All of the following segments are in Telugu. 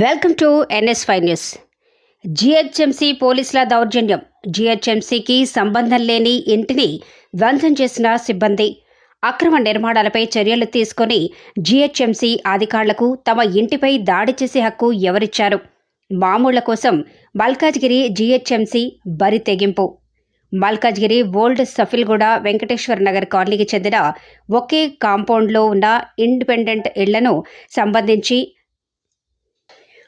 Welcome to NS5 news. GHMC పోలీసుల దౌర్జన్యం. GHMCకి సంబంధం లేని ఇంటిని ధ్వంసం చేసిన సిబ్బంది. అక్రమ నిర్మాణాలపై చర్యలు తీసుకొని GHMC అధికారులకు తమ ఇంటిపై దాడి చేసే హక్కు ఎవరిచ్చారు? మామూళ్ల కోసం మల్కాజ్గిరి GHMC బరి తెగింపు. మల్కాజ్గిరి ఓల్డ్ సఫిల్గూడ వెంకటేశ్వర నగర్ కాలనీకి చెందిన ఒకే కాంపౌండ్లో ఉన్న ఇండిపెండెంట్ ఇళ్లను సంబంధించి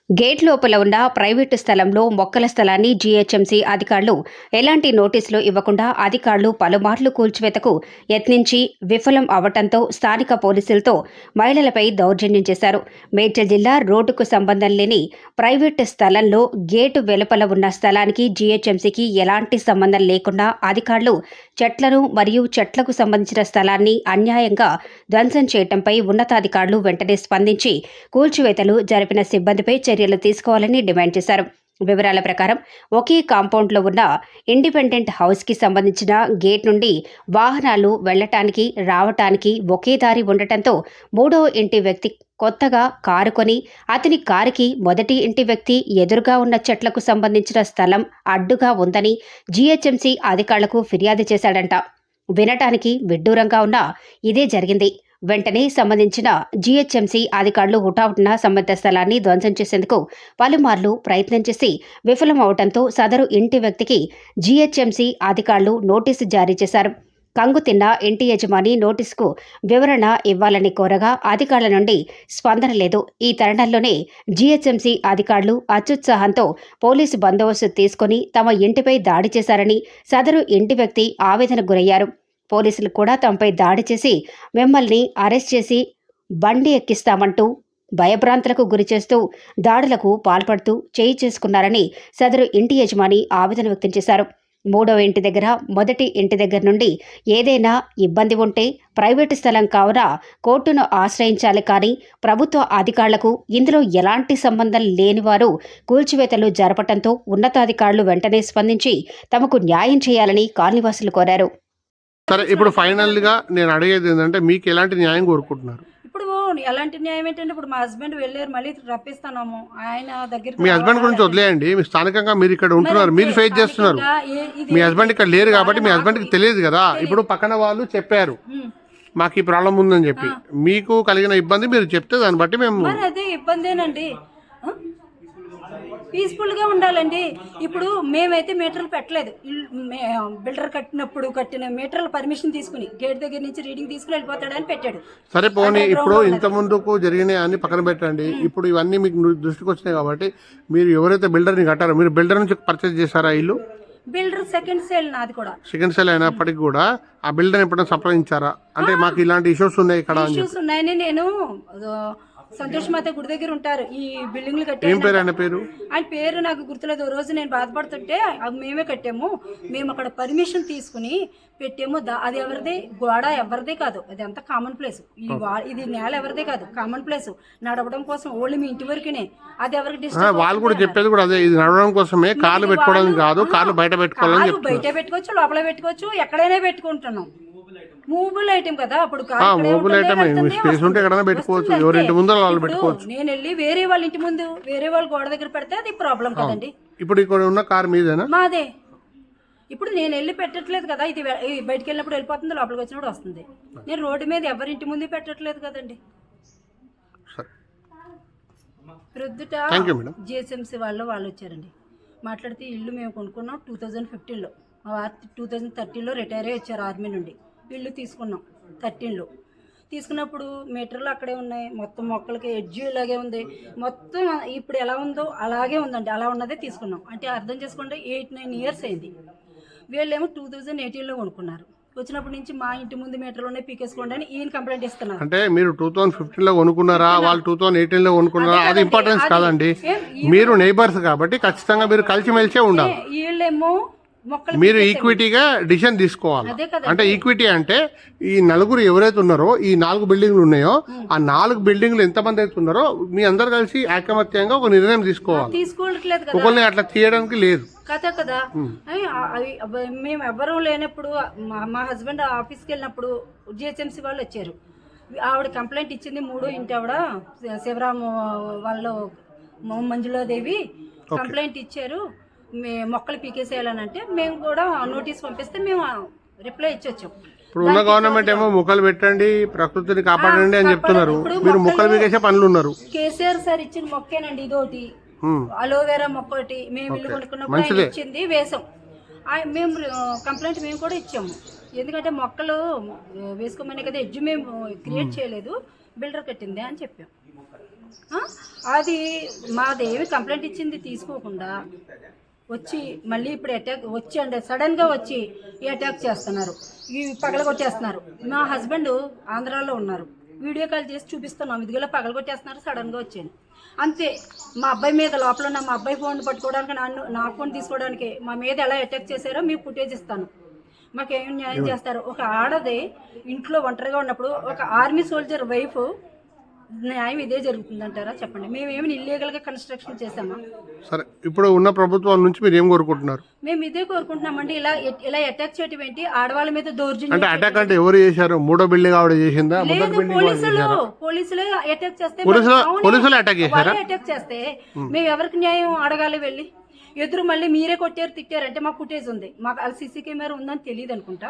గేట్ లోపల ఉన్న ప్రైవేటు స్థలంలో మొక్కల స్థలాన్ని GHMC అధికారులు ఎలాంటి నోటీసులు ఇవ్వకుండా అధికారులు పలుమార్లు కూల్చివేతకు యత్నించి విఫలం అవటంతో స్థానిక పోలీసులతో మహిళలపై దౌర్జన్యం చేశారు. మేడ్చల్ జిల్లా రోడ్డుకు సంబంధం లేని ప్రైవేటు స్థలంలో గేటు వెలుపల ఉన్న స్థలానికి GHMCకి ఎలాంటి సంబంధం లేకుండా అధికారులు చెట్లను మరియు చెట్లకు సంబంధించిన స్థలాన్ని అన్యాయంగా ధ్వంసం చేయడంపై ఉన్నతాధికారులు వెంటనే స్పందించి కూల్చివేతలు జరిపిన సిబ్బందిపై చర్యలు తీసుకోవాలని డిమాండ్ చేశారు. వివరాల ప్రకారం ఒకే కాంపౌండ్లో ఉన్న ఇండిపెండెంట్ హౌస్కి సంబంధించిన గేట్ నుండి వాహనాలు వెళ్లటానికి రావటానికి ఒకే దారి ఉండటంతో మూడో ఇంటి వ్యక్తి కొత్తగా కారు కొని అతని కారుకి మొదటి ఇంటి వ్యక్తి ఎదురుగా ఉన్న చెట్లకు సంబంధించిన స్థలం అడ్డుగా ఉందని GHMC అధికారులకు ఫిర్యాదు చేశాడంట. వినటానికి విడ్డూరంగా ఉన్న ఇదే జరిగింది. వెంటనే సంబంధించిన GHMC అధికారులు హుటాహుటిన సంబంధిత స్థలాన్ని ధ్వంసం చేసేందుకు పలుమార్లు ప్రయత్నం చేసి విఫలమవడంతో సదరు ఇంటి వ్యక్తికి GHMC అధికారులు నోటీసు జారీ చేశారు. కంగుతిన్న ఇంటి యజమాని నోటీసుకు వివరణ ఇవ్వాలని కోరగా అధికారుల నుండి స్పందన లేదు. ఈ తరుణంలోనే GHMC అధికారులు అత్యుత్సాహంతో పోలీసు బందోబస్తు తీసుకుని తమ ఇంటిపై దాడి చేశారని సదరు ఇంటి వ్యక్తి ఆవేదనకు గురయ్యారు. పోలీసులు కూడా తమపై దాడి చేసి మిమ్మల్ని అరెస్ట్ చేసి బండి ఎక్కిస్తామంటూ భయభ్రాంతులకు గురిచేస్తూ దాడులకు పాల్పడుతూ చేయి చేసుకున్నారని సదరు ఇంటి యజమాని ఆవేదన వ్యక్తం చేశారు. మూడవ ఇంటి దగ్గర మొదటి ఇంటి దగ్గర నుండి ఏదైనా ఇబ్బంది ఉంటే ప్రైవేటు స్థలం కావున కోర్టును ఆశ్రయించాలి కానీ ప్రభుత్వ అధికారులకు ఇందులో ఎలాంటి సంబంధం లేని వారు కూల్చివేతలు జరపడంతో ఉన్నతాధికారులు వెంటనే స్పందించి తమకు న్యాయం చేయాలని కాలనీవాసులు కోరారు. సరే, ఇప్పుడు ఫైనల్ గా నేను అడిగేది ఏంటంటే మీకు ఎలాంటి న్యాయం కోరుకుంటున్నారు? ఇప్పుడు ఎలాంటి న్యాయం ఏంటంటే ఇప్పుడు మా హస్బెండ్ వెళ్ళారు, మళ్ళీ రప్పిస్తున్నాము ఆయన దగ్గర. మీ హస్బెండ్ గురించి వదిలేయండి, మీ స్థానికంగా మీరు ఇక్కడ ఉంటున్నారు, మీరు ఫేస్ చేస్తున్నారు. మీ హస్బెండ్ ఇక్కడ లేరు కాబట్టి మీ హస్బెండ్ కి తెలియదు కదా. ఇప్పుడు పక్కన వాళ్ళు చెప్పారు మాకు ఈ ప్రాబ్లం ఉందని చెప్పి, మీకు కలిగిన ఇబ్బంది మీరు చెప్తే దాన్ని బట్టి మేము. అదే ఇబ్బందేనండి, పీస్ఫుల్గా ఉండాలండి. ఇప్పుడు మేమైతే మీటర్లు పెట్టలేదు, బిల్డర్ కట్టిన మీటర్లు పర్మిషన్ తీసుకుని గేట్ దగ్గర నుంచి రీడింగ్ తీసుకుని వెళ్ళిపోతాడని పెట్టాడు. సరే పోనీ, ఇప్పుడు ఇంత ముందుకు జరిగినాయి అన్ని పక్కన పెట్టండి. ఇప్పుడు ఇవన్నీ మీకు దృష్టికి వచ్చినాయి కాబట్టి మీరు ఎవరైతే బిల్డర్ని కట్టారో మీరు బిల్డర్ నుంచి పర్చేజ్ చేశారా ఇల్లు? బిల్డర్ సెకండ్ సేల్ నాది కూడా. సెకండ్ సేల్ అయినప్పటికీ కూడా ఆ బిల్డర్ ఎప్పుడైనా సంప్రదించారా? అంటే మాకు ఇలాంటి ఇష్యూస్ ఉన్నాయి ఇక్కడ. ఇష్యూస్ ఉన్నాయని నేను సంతోష్ మాత గుడి దగ్గర ఉంటారు, ఈ బిల్డింగ్లు ఏం పేరు ఆయన పేరు? ఆయన పేరు నాకు గుర్తులేదు. రోజు నేను బాధపడుతుంటే అవి మేమే కట్టాము, మేము అక్కడ పర్మిషన్ తీసుకుని పెట్టాము. అది ఎవరిది గోడ ఎవరిదే కాదు, అది అంతా కామన్ ప్లేస్. ఇది నేల ఎవరిదే కాదు, కామన్ ప్లేస్. నడవడం కోసం ఓన్లీ మీ ఇంటి వరకునే, అది ఎవరికి డిస్టర్బ్. వాళ్ళు కూడా చెప్పేది కూడా అదే, ఇది నడవడం కోసమే, కాళ్ళు పెట్టుకోవడం కాదు, కాళ్ళు బయట పెట్టుకోవాలని. బయట పెట్టుకోవచ్చు, లోపల పెట్టుకోవచ్చు, ఎక్కడైనా పెట్టుకుంటున్నాం. మూవబుల్ ఐటమ్ కదా, అప్పుడు మూవబుల్ ఐటమ్ స్పేస్ ఉంటే ఎక్కడైనా పెట్టుకోవచ్చు, ఎవరింటి ముందు వాళ్ళు పెట్టుకోవచ్చు. నేను వెళ్ళి వేరే వాళ్ళ ఇంటి ముందు వేరే వాళ్ళ గోడ దగ్గర పెడితే అది ప్రాబ్లం కదండి. ఇప్పుడు ఇక్కడ ఉన్న కార్ మీదేనా? మాదే. ఇప్పుడు నేను వెళ్ళి పెట్టట్లేదు కదా, ఇది బయటకు వెళ్ళినప్పుడు వెళ్ళిపోతుంది, లోపలికి వచ్చినప్పుడు వస్తుంది. నేను రోడ్డు మీద ఎవరింటి ముందు పెట్టట్లేదు కదండి. ప్రొద్దుట GHMC వాళ్ళు వచ్చారండి, మాట్లాడితే ఇల్లు మేము కొనుక్కున్నాం 2015లో, మా వారు 2013లో రిటైర్ అయ్యి వచ్చారు ఆర్మీ నుండి. ఇల్లు తీసుకున్నాం 13లో. తీసుకున్నప్పుడు మీటర్లు అక్కడే ఉన్నాయి, మొత్తం మొక్కలకి ఎడ్జి ఇలాగే ఉంది, మొత్తం ఇప్పుడు ఎలా ఉందో అలాగే ఉందండి, అలా ఉన్నదే తీసుకున్నాం. అంటే అర్థం చేసుకోండి, 8-9 ఇయర్స్ అయింది. వీళ్ళేమో 2018లో కొనుక్కున్నారు. వచ్చినప్పటి నుంచి మా ఇంటి ముందు మీటర్లు ఉన్నాయి, పీకేసుకోండి అని ఈయన కంప్లైంట్ ఇస్తున్నారు. అంటే మీరు 2015లో కొనుక్కున్నారా, వాళ్ళు 2018లో కొనుక్కున్నారా, అది ఇంపార్టెన్స్ కాదండి. మీరు నైబర్స్ కాబట్టి ఖచ్చితంగా మీరు కలిసిమెలిసే ఉండాలి. వీళ్ళేమో మీరు ఈక్విటీగా డిసిషన్ తీసుకోవాలి. అంటే ఈక్విటీ అంటే ఈ నలుగురు ఎవరైతే ఉన్నారో, ఈ 4 బిల్డింగ్లు ఉన్నాయో, ఆ 4 బిల్డింగ్లు ఎంతమంది అయితే ఉన్నారో మీ అందరు కలిసి ఐకమత్యంగా ఒక నిర్ణయం తీసుకోవాలి. ఒకరిని అట్లా తీయడానికి లేదు కదా. మేము ఎవరూ లేనప్పుడు మా హస్బెండ్ ఆఫీస్కి వెళ్ళినప్పుడు GHMC వాళ్ళు వచ్చారు. ఆవిడ కంప్లైంట్ ఇచ్చింది, 3వ ఇంటి ఆవిడ శివరాము వాళ్ళు మంజులాదేవి కంప్లైంట్ ఇచ్చారు, మొక్కలు పీకేసేయాలని అంటే మేము కూడా నోటీస్ పంపిస్తే మేము రిప్లై ఇచ్చొచ్చాం. ఇప్పుడు ఉన్న గవర్నమెంట్ ఏమో మొక్కలు పెట్టండి, ప్రకృతిని కాపాడండి అని చెప్తున్నారు, మీరు మొక్కలు పీకేసే పనులు ఉన్నారు. కేసీఆర్ సార్ ఇచ్చిన మొక్కేనండి ఇదోటి, అలోవెరా మొక్క ఒకటి మేము ఇల్లు కొనుక్కున్నప్పుడు ఆయన ఇచ్చింది వేసాం. మేము కంప్లైంట్ మేము కూడా ఇచ్చాము, ఎందుకంటే మొక్కలు వేసుకోమని కదా ఎడ్జ్ మేము క్రియేట్ చేయలేదు, బిల్డర్ కట్టిందే అని చెప్పాం. అది మాదేమి కంప్లైంట్ ఇచ్చింది తీసుకోకుండా వచ్చి మళ్ళీ ఇప్పుడు అటాక్ వచ్చి అంటే సడన్గా వచ్చి ఈ అటాక్ చేస్తున్నారు, ఈ పగలగొట్టేస్తున్నారు. మా హస్బెండ్ ఆంధ్రాలో ఉన్నారు, వీడియో కాల్ చేసి చూపిస్తున్నాం, ఇదిగోలా పగలగొట్టేస్తున్నారు, సడన్గా వచ్చాను అంతే. మా అబ్బాయి మీద లోపల ఉన్న మా అబ్బాయి ఫోన్ పట్టుకోవడానికి నా ఫోన్ తీసుకోవడానికి మా మీద ఎలా అటాక్ చేశారో మీకు ఫుటేజ్ ఇస్తాను, మాకేం న్యాయం చేస్తారు. ఒక ఆడది ఇంట్లో ఒంటరిగా ఉన్నప్పుడు ఒక ఆర్మీ సోల్జర్ వైఫ్ న్యాయం ఇదే జరుగుతుందంటారా చెప్పండి? మేమేమి ఇల్లీగల్గా కన్స్ట్రక్షన్ చేసామా? సరే, ఇప్పుడు ఉన్న ప్రభుత్వం నుంచి మీరు ఏం కోరుకుంటున్నారు? మేము ఇదే కోరుకుంటున్నామండి. ఇలా అటాక్ చేయటం ఏంటి? ఆడవాళ్ళ మీద దౌర్జన్యం అంటే అటాక్ అంటే ఎవరు చేశారు? మూడో బిల్డింగ్ ఆవిడ చేసిందా? పోలీసులు అటాక్ చేస్తే పోలీసులు అటాక్ చేశారా? అటాక్ చేస్తే మేము ఎవరికి న్యాయం అడగాలి వెళ్ళి? ఎదురు మళ్ళీ మీరే కొట్టారు తిట్టారంటే మాకు ఫుటేజ్ ఉంది, మాకు అది సీసీ కెమెరా ఉందని తెలియదు అనుకుంటా.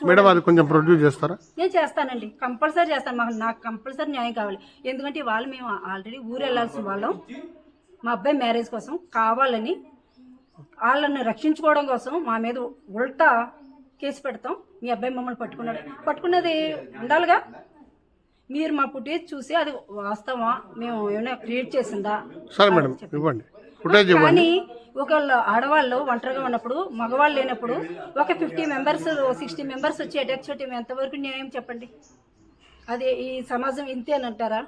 మేడం అది కొంచెం ప్రొడ్యూస్ చేస్తారా? నేను చేస్తానండి, కంపల్సరీ చేస్తాను. నాకు కంపల్సరీ న్యాయం కావాలి, ఎందుకంటే వాళ్ళు మేము ఆల్రెడీ ఊరు వెళ్ళాల్సిన వాళ్ళం, మా అబ్బాయి మ్యారేజ్ కోసం కావాలని వాళ్ళని రక్షించుకోవడం కోసం మా మీద ఉల్టా కేసు పెడతాం. మీ అబ్బాయి మమ్మల్ని పట్టుకున్నది ఉండాలిగా. మీరు మా ఫుటేజ్ చూసి అది వాస్తవా మేము ఏమైనా క్రియేట్ చేసిందా? సరే మేడం ఇవ్వండి. కానీ ఒకళ్ళు ఆడవాళ్ళు ఒంటరిగా ఉన్నప్పుడు, మగవాళ్ళు లేనప్పుడు ఒక 50 మెంబర్స్ 60 మెంబర్స్ వచ్చి అటాక్ చేయటం ఎంతవరకు న్యాయం చెప్పండి? అది ఈ సమాజం ఇంతేనంటారా?